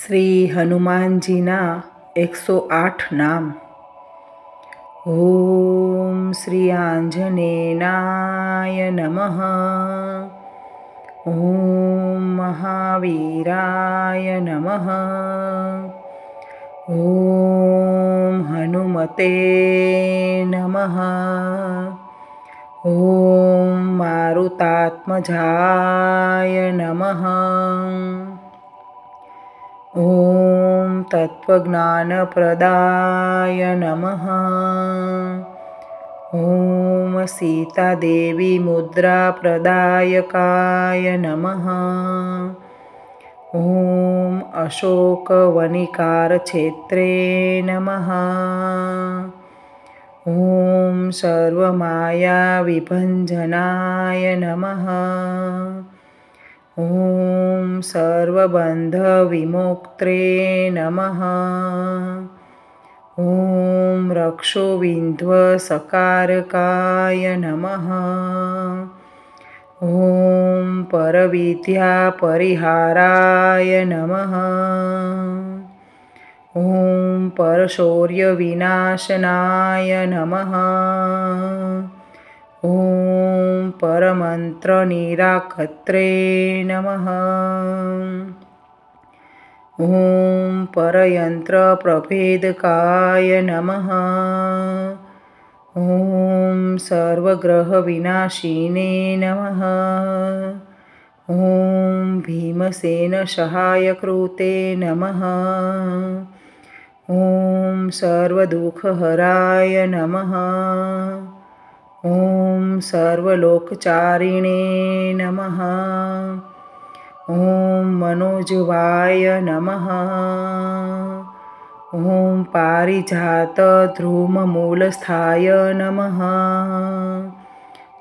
શ્રી હનુમાનજીના 108 નામ. ઓમ શ્રી આંજનેયાય નમઃ. ઓમ મહાવીરાય નમઃ. ઓમ હનુમતે નમઃ. ઓમ મારુતાત્મજાય નમઃ. ઓમ તત્વજ્ઞાનપ્રદાય નમઃ. ઓમ સીતાદેવી મુદ્રાપ્રદાયકાય નમઃ. ઓમ અશોકવનિકારક્ષેત્રે નમઃ. ઓમ સર્વમાયાવિભંજનાય નમઃ. ઓમ સર્વબંધવિમોક્ત્રે નમઃ. ઓમ રક્ષોવિંધ્વસકારકાય નમઃ. ઓમ પરવિદ્યાપરિહારાય નમઃ. ઓમ પરશૌર્યવિનાશનાય નમઃ. ઓમ પરમંત્રનિરાકર્ત્રે નમઃ. ઓમ પરયંત્રપ્રભેદકાય નમઃ. ઓમ સર્વગ્રહવિનાશિને નમઃ. ઓમ ભીમસેનસહાયકૃતે નમઃ. ઓમ સર્વદુઃખહરાય નમઃ. ઓમ સર્વલોકચારિણે નમઃ. ઓમ મનોજવાય નમઃ. ઓમ પારિજાતધ્રુમમૂલસ્થાય નમઃ.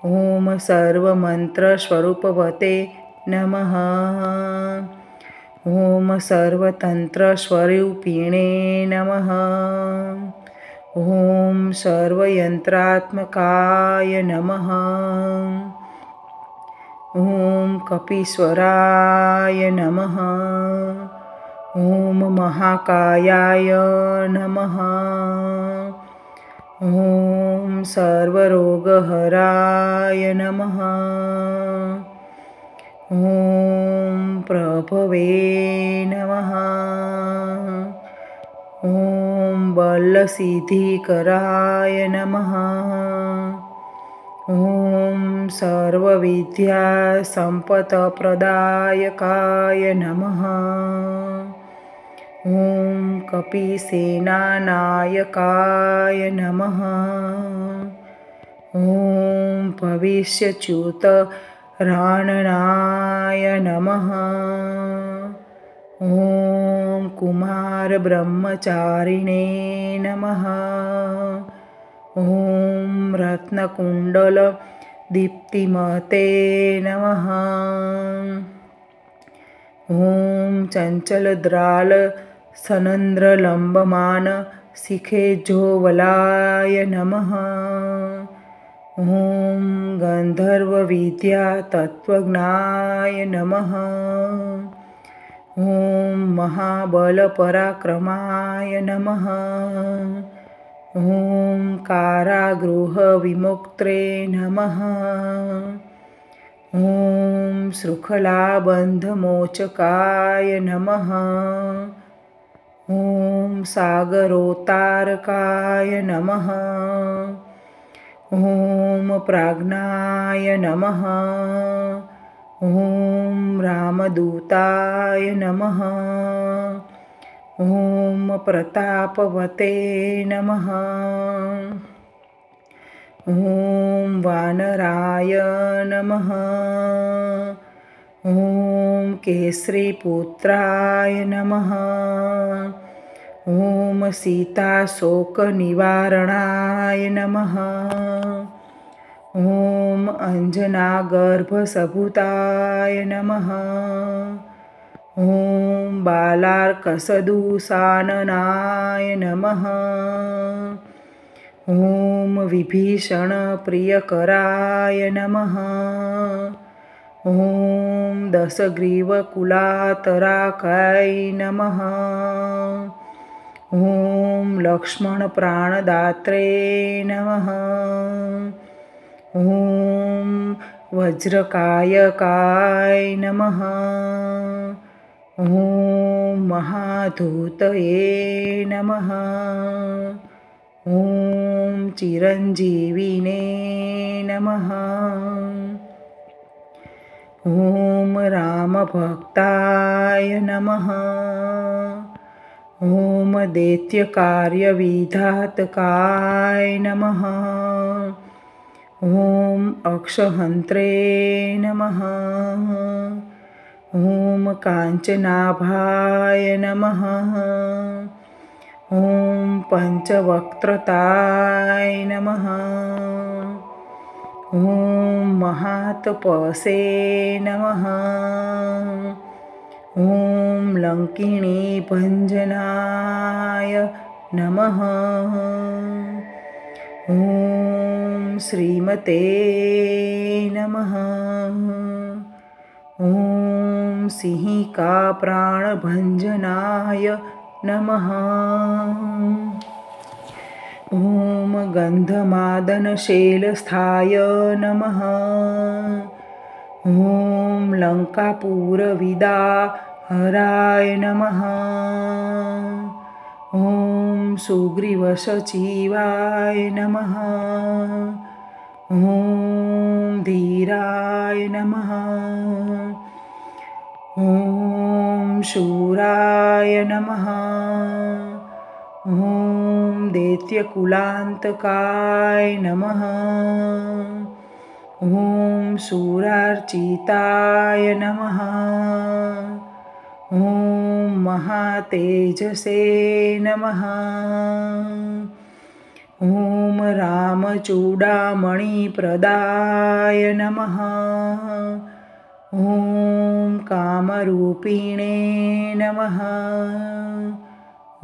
ઓમ સર્વમંત્રસ્વરૂપવતે નમઃ. ઓમ સર્વતંત્રસ્વરૂપિણે નમઃ. ઓમ સર્વયંત્રાત્મકાય નમઃ. ઓમ કપીશ્વરાય નમઃ. ઓમ મહાકાયાય નમઃ. ઓમ સર્વરોગહરાય નમઃ. ઓમ પ્રભવે નમઃ. ઓમ બલસિદ્ધિકરાય નમઃ. ઓમ સર્વવિદ્યાસંપત્તિપ્રદાયકાય નમઃ. ઓમ કપીસેનાનાયકાય નમઃ. ઓમ ભવિષ્યચ્યુતરાણનાય નમઃ. ઓમ કુમારબ્રહ્મચારિણે નમઃ. ઓમ રત્નકુંડલદીપ્તિમતે નમઃ. ઓમ ચંચલદ્રાલસનંદ્રલંબમાનશિખેજોવલાય નમઃ. ઓમ ગંધર્વવિદ્યાતત્વજ્ઞાય નમઃ. ઓમ મહાબલપરાક્રમાય નમઃ. ઓમ કારાગૃહવિમોક્ત્રે નમઃ. ઓમ શૃખલાબંધમોચકાય નમઃ. ઓમ સાગરોત્તારકાય નમઃ. ઓમ પ્રાજ્ઞાય નમઃ. ઓમ રામદૂતાય નમઃ. ઓમ પ્રતાપવતે નમઃ. ઓમ વાનરાય નમઃ. ઓમ કેસરીપુત્રાય નમઃ. ઓમ સીતાશોકનિવારણાય નમઃ. ઓમ અંજનાગર્ભસભૂતાય નમઃ. ઓમ બાલાર્કસદુષાનનાય નમઃ. ઓમ વિભીષણપ્રિયકરાય નમઃ. ઓમ ॐ दशग्रीवकुलातराकाय नमः। ॐ लक्ष्मणप्राणदात्रे नमः। ॐ वज्रकायकाय नमः। ॐ महाधूतये नमः। ॐ चिरञ्जीविने नमः। ॐ रामभक्ताय नमः। ॐ दैत्यकार्यविधातकाय नमः। ॐ अक्षहन्त्रे नमः। ॐ काञ्चनाभाय नमः। ॐ पञ्चवक्त्रताय नमः। ॐ महातपसे नमः। ॐ लङ्किणीभञ्जनाय नमः। ॐ श्रीमते नमः। ॐ सिंहिकाप्राणभञ्जनाय नमः। ॐ गन्धमादनशैलस्थाय नमः। ॐ लङ्कापुरविदाहराय नमः। ॐ सुग्रीवसचिवाय नमः। ॐ धीराय नमः। ॐ शूराय नमः। ॐ दैत्यकुलान्तकाय नमः। ॐ शूरार्चिताय नमः। ॐ महातेजसे नमः। ॐ रामचूडामणिप्रदाय नमः। ॐ कामरूपिणे नमः।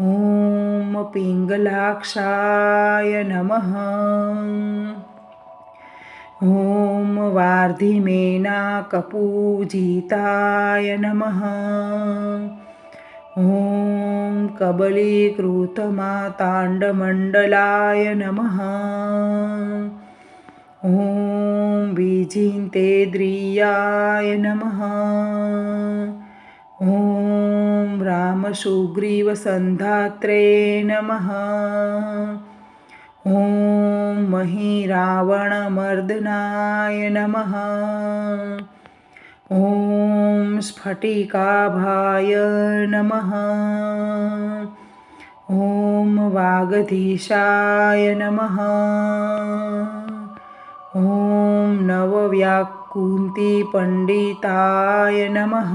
ॐ पिङ्गलाक्षाय नमः। ॐ वार्धिमेनाकपूजिताय नमः। ॐ कबलीकृतमाताण्डमण्डलाय नमः। ॐ विजितेन्द्रियाय नमः। ॐ रामसुग्रीवसन्धात्रे नमः। ॐ महीरावणमर्दनाय नमः। ॐ स्फटिकाभाय नमः। ॐ वागधीशाय नमः। ॐ नवव्याकुन्तीपण्डिताय नमः।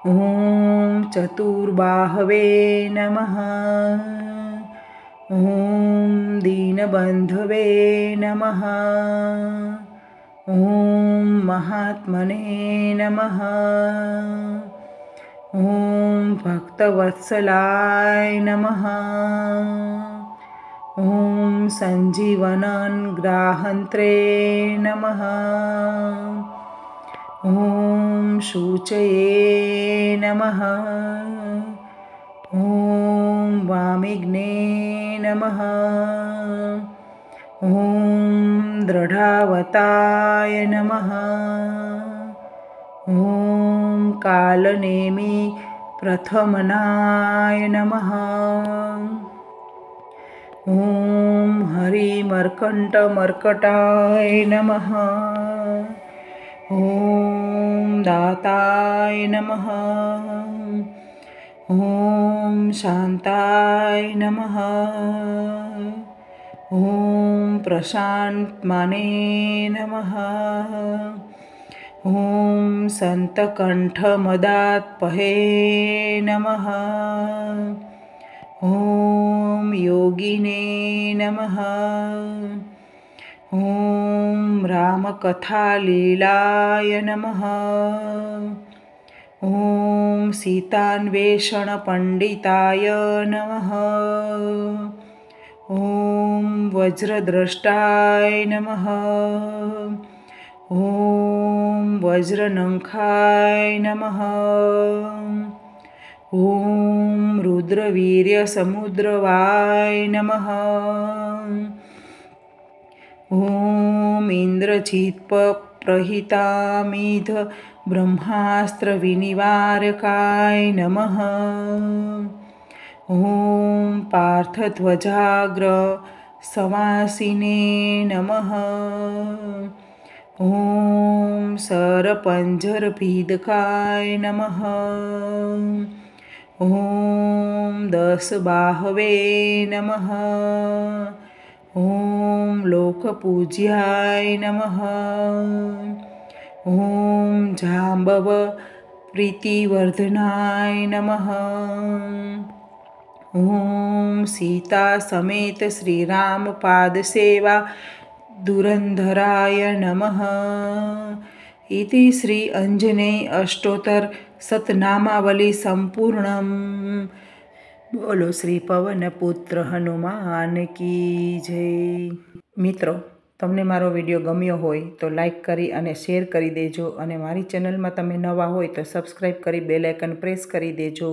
ॐ चतुर्बाहवे नमः। ॐ दीनबन्धवे नमः। ॐ महात्मने नमः। ॐ भक्तवत्सलाय नमः। ॐ सञ्जीवनग्राहन्त्रे नमः। ॐ शुचये नमः। ॐ वामिघ्ने नमः। ॐ दृढावताय नमः। ॐ कालनेमि प्रथमनाय नमः। ॐ हरिमर्कटमर्कटाय नमः। ॐ दाताय नमः। ॐ शान्ताय नमः। ॐ प्रशान्तमने नमः। ॐ सन्तकण्ठमदात्पहे नमः। ॐ योगिने नमः। ॐ रामकथालीलाय नमः। ॐ सीतान्वेषणपण्डिताय नमः। वज्रद्रष्टाय नमः। ॐ वज्रनखाय नमः। ॐ रुद्रवीर्यसमुद्रवाय नमः। ॐ इन्द्रजित्प्रहितामिध ब्रह्मास्त्रविनिवारकाय नमः। ॐ पार्थध्वजाग्र सवासिने नमः। ॐ सरपञ्जरभीदकाय नमः। ॐ दशबाहवे नमः। ॐ लोकपूज्याय नमः। ॐ जाम्बवप्रीतिवर्धनाय नमः। ॐ सीता समेत श्रीरामपादसेवा दुरंधराय नमः। इति श्री अंजनेय अष्टोत्तर शतनामावली संपूर्णम्। बोलो श्री पवनपुत्र हनुमान की जय। मित्रों, તમને મારો વિડીયો ગમ્યો હોય તો લાઈક કરી અને શેર કરી દેજો અને મારી ચેનલમાં તમે નવા હોય તો સબસ્ક્રાઈબ કરી બેલ આઇકન પ્રેસ કરી દેજો।